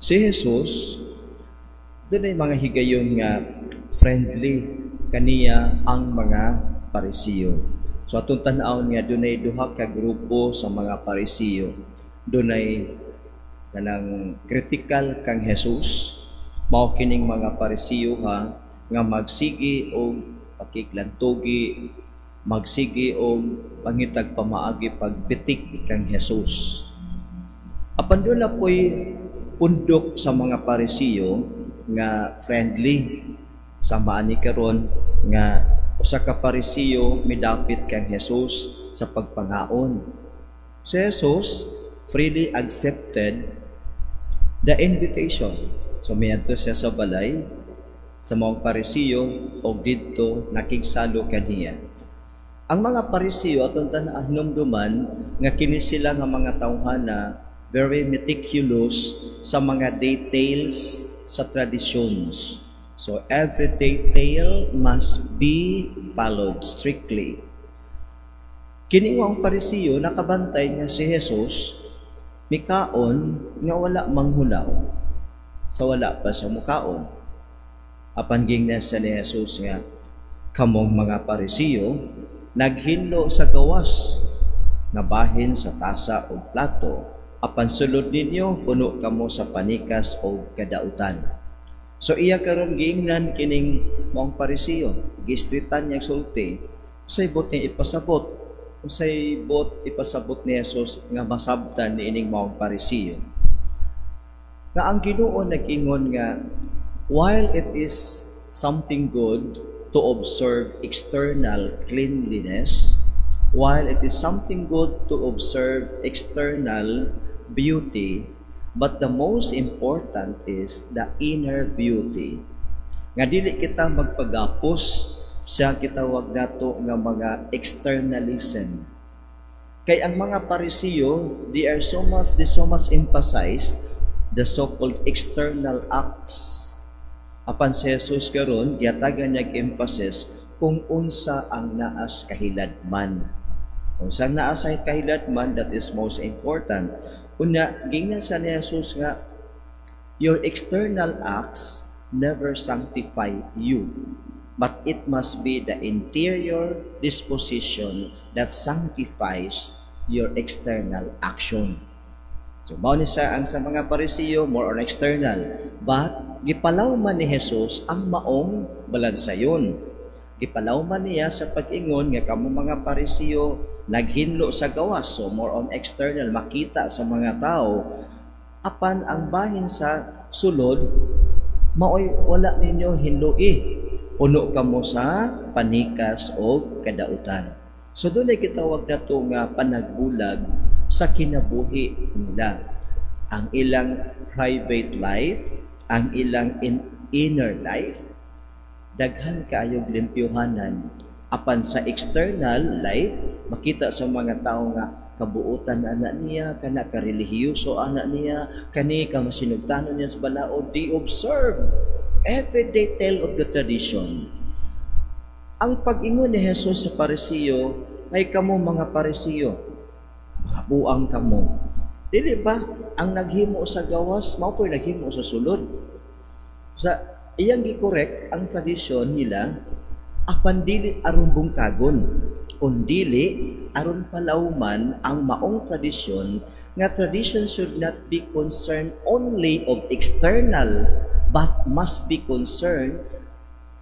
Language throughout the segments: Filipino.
Si Jesus, doon ay mga higayon nga friendly kaniya ang mga Parisiyo. So atong tan-aw nga doon ay duha ka grupo sa mga Parisiyo. Doon ay kanang critical kang Jesus, mao kining mga Parisiyo ha nga magsigi og pakiklantugi, magsigi og pangitag pamaagi pagbitik kang Jesus. Apan doon na po'y pundok sa mga Parisiyo nga friendly samaan ni karon nga usa ka Parisiyo midapit kang Jesus sa pagpangaon. Si Jesus freely accepted the invitation. So miadto siya sa balay sa mga Parisiyo og didto nakigsalo kaniya. Ang mga Parisiyo atong tan-an hinumduman nga kini sila nga mga tawhana very meticulous sa mga details sa traditions. So every detail must be followed strictly. Kini ang Parisiyo nakabantay nga si Jesus mikaon nga wala manghulaw. Sa wala pa sa mukaon. Apan gingna sa ni Jesus nga kamong mga Parisiyo naghinlo sa gawas nga bahin sa tasa o plato. Apan sulod ninyo, puno kamo sa panikas o kadautan. So iya karon giingnan kining mga Parisiyo, gistritan niya sulti, usay bot niya ipasabot, usay bot ipasabot ni Jesus nga masabtan ni ining mga Parisiyo. Nga ang Ginoo nag-ingon nga, while it is something good to observe external cleanliness, while it is something good to observe external beauty, but the most important is the inner beauty. Nga dili kita magpagapos sa kitawag nato nga mga externalism. Kay ang mga Parisiyo, they so much emphasized the so-called external acts. Apan si Jesus karon giyatagan niya emphasis kung unsa ang naas kahiladman. Unsa naas ay kahiladman, that is most important. Unya, gingnan sa ni Jesus nga, your external acts never sanctify you, but it must be the interior disposition that sanctifies your external action. So, mao ni sa ang sa mga Parisiyo, more on external. But, gipalaw man ni Jesus ang maong balansayon. Gipalaw man niya sa pag-ingon nga kamo mga Parisiyo naghinlo sa gawas, so more on external, makita sa mga tao. Apan ang bahin sa sulod, maoy wala ninyo hinloi. Puno kamo sa panikas o kadautan. So doon ay kitawag na ito nga panagbulag sa kinabuhi nila. Ang ilang private life, ang ilang inner life, daghan kayong limpyuhanan. Apan sa external life, makita sa mga tao nga kabuutan na anak niya, kana karelihiyoso anak niya, kani ka masinugtanon niya sa balaod, they observe every detail of the tradition. Ang pag-ingon ni Jesus sa Parisiyo, ay kamo mga Parisiyo, mga buang kamo. Dili ba, ang naghimo sa gawas, mao po'y naghimo sa sulod. Sa iyang gikorek ang tradisyon nila, apan dili aron bungkagon, kundili aron palawman ang maong tradisyon nga tradition should not be concerned only of external but must be concerned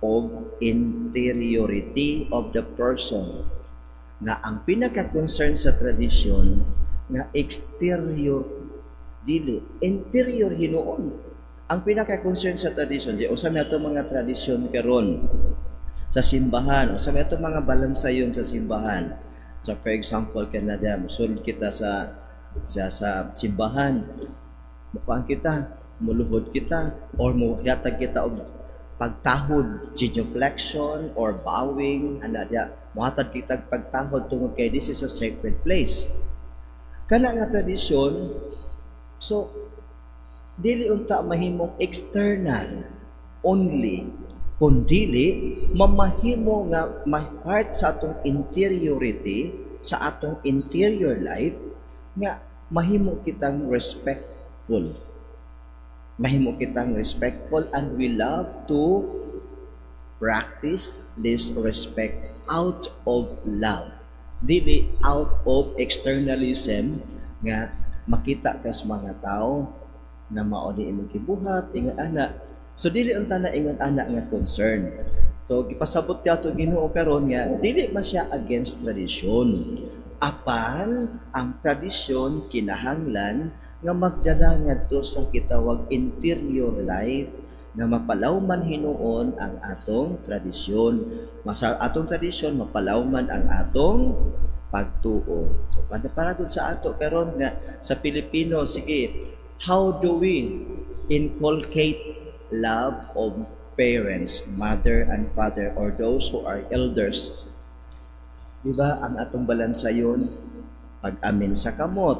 of interiority of the person. Nga ang pinaka-concern sa tradisyon nga exterior dili, interior hinuon. Ang pinaka-concern sa tradisyon, di usab nato mga tradisyon karon sa simbahan, o sa ito mga balansayon sa simbahan. So for example, kanada, musulod kita sa simbahan, mukhaan kita, muluhod kita, or muhatag kita og pagtahod, genuflection, or bowing, muhatag kita pagtahod tungod kay this is a sacred place. Kana nga tradisyon, so, dili unta mahimong external only, kundili mamahimo nga ma-part sa atong interiority, sa atong interior life, nga mahimo kitang respectful. Mahimo kitang respectful and we love to practice this respect out of love. Dili out of externalism nga makita ka sa mga tao na mao ni imong gibuhat ingon ana. So dili unta na ingon ana nga concern. So gipasabot ka to Ginoo karon nga dili man siya against tradisyon. Apan ang tradisyon kinahanglan nga magdala ngadto sa kitawag interior life nga mapalawman hinuon ang atong tradisyon. Sa atong tradisyon mapalawman ang atong pagtuo. So para gud sa ato karon nga sa Pilipino, sige, how do we inculcate love of parents, mother and father, or those who are elders? Diba ang atong balansayon pag-amin sa kamot.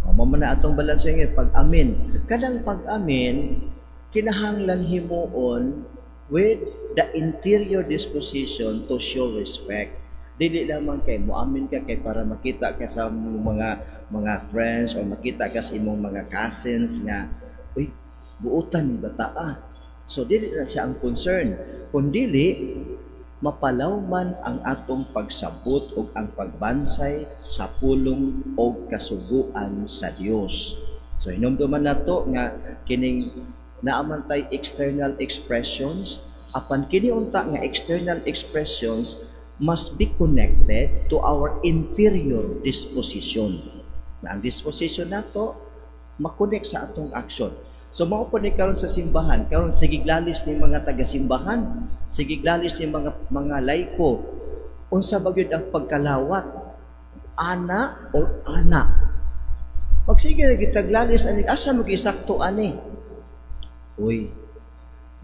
O mo na atong balansayon pag-amin. Kadang pag-amin kinahanglan himuon with the interior disposition to show respect. Dili lamang kay muamin ka kay para makita ka sa mga friends o makita ka sa imong mga cousins nga uy buutan ni bata. So dili na siya ang concern, kundili mapalawman ang atong pagsabot ug ang pagbansay sa pulong o kasuguan sa Dios. So hinumduman nato nga kining naamantay external expressions, apan kini unta nga external expressions must be connected to our interior disposition. Na ang disposition nato makonek sa atong action. So mao po ni karon sa simbahan, karon sigiglalis ni mga taga-simbahan, sigiglalis ni mga laiko. Unsa ba gyud ang pagkalawat? Ana or anak? Magsige gitaglalis ani asa mo gisakto ani? Uy,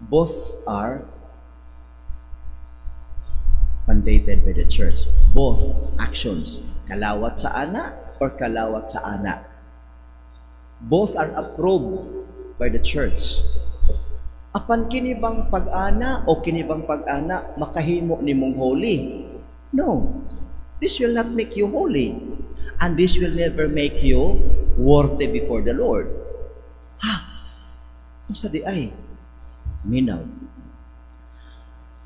both are mandated by the church. Both actions, kalawat sa ana or kalawat sa anak. Both are approved by the church. Apan kini bang pag-ana o kini bang pag-ana makahimo nimong holy? No. This will not make you holy. And this will never make you worthy before the Lord. Kung sa di ay, minaw.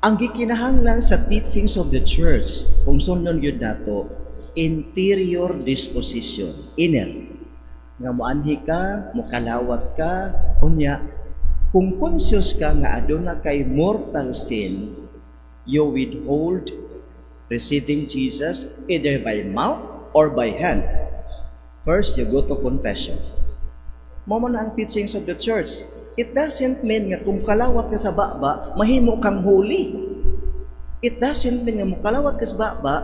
Ang gikinahanglan sa teachings of the church, kung sunod yun nato, interior disposition, inner. Nga moanhi ka, mukalawat ka, unya, kung conscious ka nga aduna kay mortal sin, you withhold receiving Jesus either by mouth or by hand. First, you go to confession. Mo na ang teachings of the church. It doesn't mean nga kung kalawat ka sa baba, mahimo kang holy. It doesn't mean nga kung kalawat ka sa baba,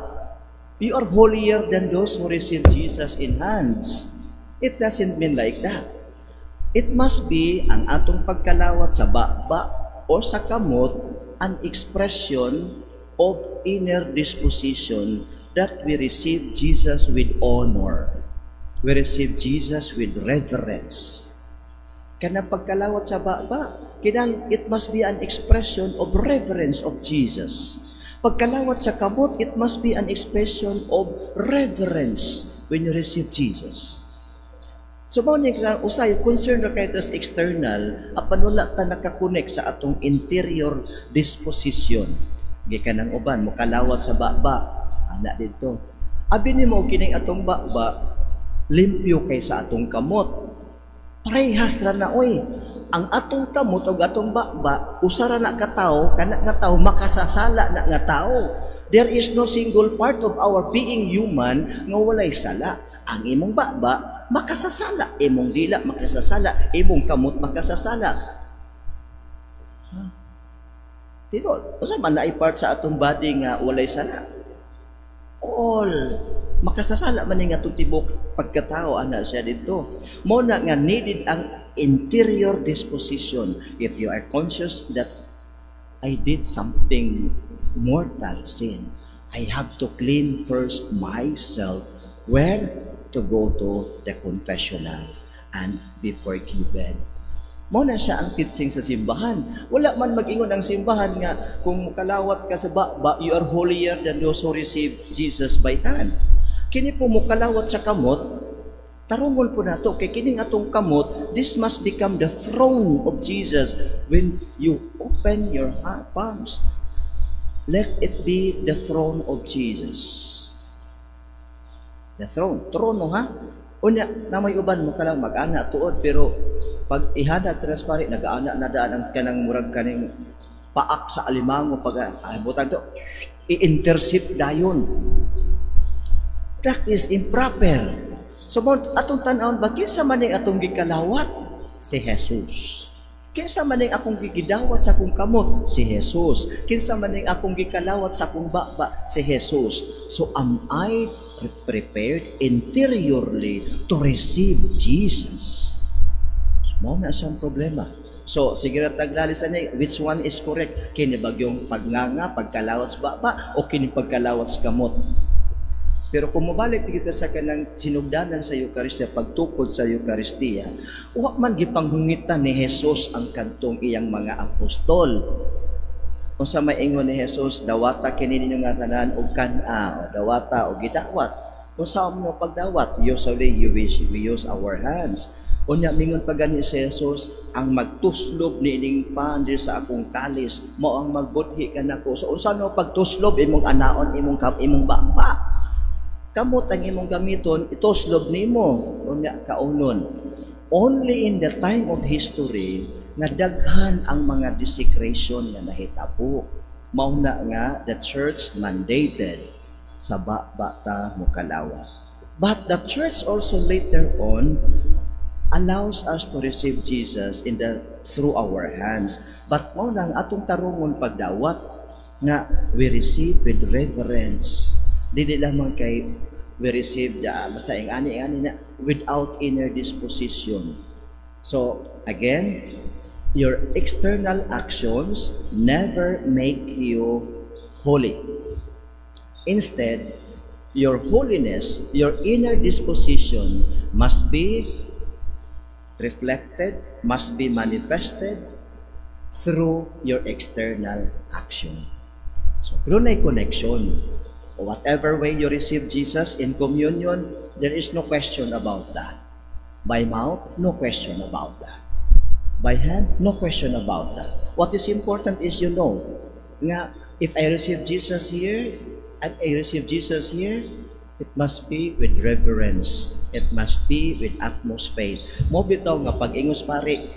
you are holier than those who receive Jesus in hands. It doesn't mean like that. It must be ang atong pagkalawat sa baba o sa kamot an expression of inner disposition that we receive Jesus with honor. We receive Jesus with reverence. Kana pagkalawat sa baba, it must be an expression of reverence of Jesus. Pagkalawat sa kamot, it must be an expression of reverence when you receive Jesus. So mao ni usay concern ra kay tas external apan wala ta nakakonek sa atong interior disposition. Gikan ang uban mo kalawat sa baba, ana dito. Abi nimo kining atong baba limpyo kay sa atong kamot. Parehas ra na oy. Ang atong kamot ug atong baba usara na ka tawo, kana nga tawo makasasala na nga tawo. There is no single part of our being human nga walay sala. Ang imong baba makasasala, imong dila makasasala, imong kamot makasasala. Dito, usa man naay part sa atong body nga walay sala. All makasasala man nga itong tibok pagkatao ana siya dito. Mo na nga needed ang interior disposition. If you are conscious that I did something mortal sin, I have to clean first myself. Where? To go to the confessional and be forgiven. Mo na siya ang teaching sa simbahan. Wala man mag-ingon ang simbahan nga kung kalawat ka sa baba, you are holier than those who receive Jesus by hand. Kini po mo kalawat sa kamot, Tarungon po nato kay kining atong kamot, this must become the throne of Jesus. When you open your palms, let it be the throne of Jesus. The throne, trono ha. Unya na may uban mo kala mag-ana tuod, pero pag ihada transparent nag-ana na daan ang kanang murag kaning paak sa alimango pag butang to i-intercept dayon. That is improper. So, atong tanawon ba, kinsa man atong gikalawat? Si Jesus. Kinsa man akong gigidawat sa akong kamot? Si Jesus. Kinsa man akong gikalawat sa akong baba? Si Jesus. So, am I prepared interiorly to receive Jesus? So, mao na siyang problema. So, sige na taglalisan niya, which one is correct? Kini bagyong pagnganga, pagkalawat sa baba, o kini pagkalawat sa kamot? Pero kung mabalik kita sa kanang sinugdanan sa Eucharistia, pagtukod sa Eucharistia, uwak man gipanghungitan ni Jesus ang kantong iyang mga apostol. Kung sa maingon ni Jesus, dawata kini ninyo nga tanan og kana, o dawata o gidawat. Kung sa mo pagdawat, usually we use our hands. Unya mingon pa gani si Jesus, ang magtuslob niining pandir sa akong kalis, mao ang magbudhi kanako. So unsa no pagtuslob imong anaon imong baba? Kamot ang imong gamiton, ituslob nimo unya kaunon. Only in the time of history nga daghan ang mga desecration nga nahitabo. Mao na nga the church mandated sa bata mo kalawa. But the church also later on allows us to receive Jesus through our hands. But mao nang atong tarungon pagdawat nga we receive with reverence. Dili lamang kay we receive masaing ani na without inner disposition. So again, your external actions never make you holy. Instead, your holiness, your inner disposition must be reflected, must be manifested through your external action. So, doon ay connection. Whatever way you receive Jesus in communion, there is no question about that. By mouth, no question about that. By hand, no question about that. What is important is you know, nga, if I receive Jesus here, it must be with reverence. It must be with utmost faith. Mo bitaw nga pag-ingos pare,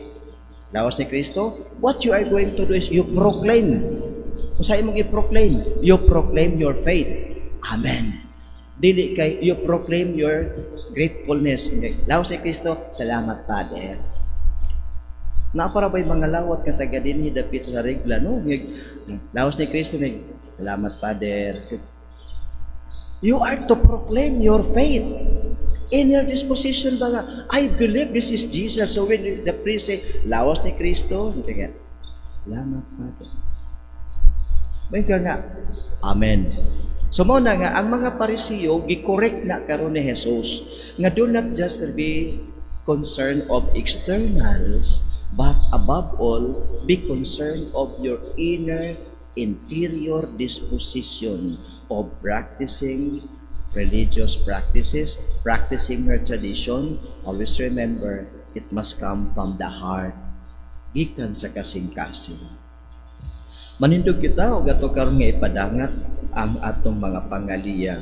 lawas ni Kristo, what you are going to do is you proclaim. Kung sa imong i-proclaim, you proclaim your faith. Amen. Dili kay you proclaim your gratefulness. Lawas ni Kristo, salamat Father. Napara ba'y mga lawat ka taga dinhi dapit sa regla, no? Lawas ni Kristo, salamat Father. You are to proclaim your faith. In your disposition ba nga, I believe this is Jesus. So when the priest say, lawas ni Kristo, salamat Father. May ka nga, Amen. So mao na nga, ang mga Parisiyo, gi-correct na karon ni Jesus, nga do not just be concerned of externals, but above all, be concerned of your interior disposition of practicing religious practices, practicing her tradition. Always remember, it must come from the heart, gikan sa kasing-kasing. Manindog kita o gato karon nga ipadangat ang atong mga pangaliya.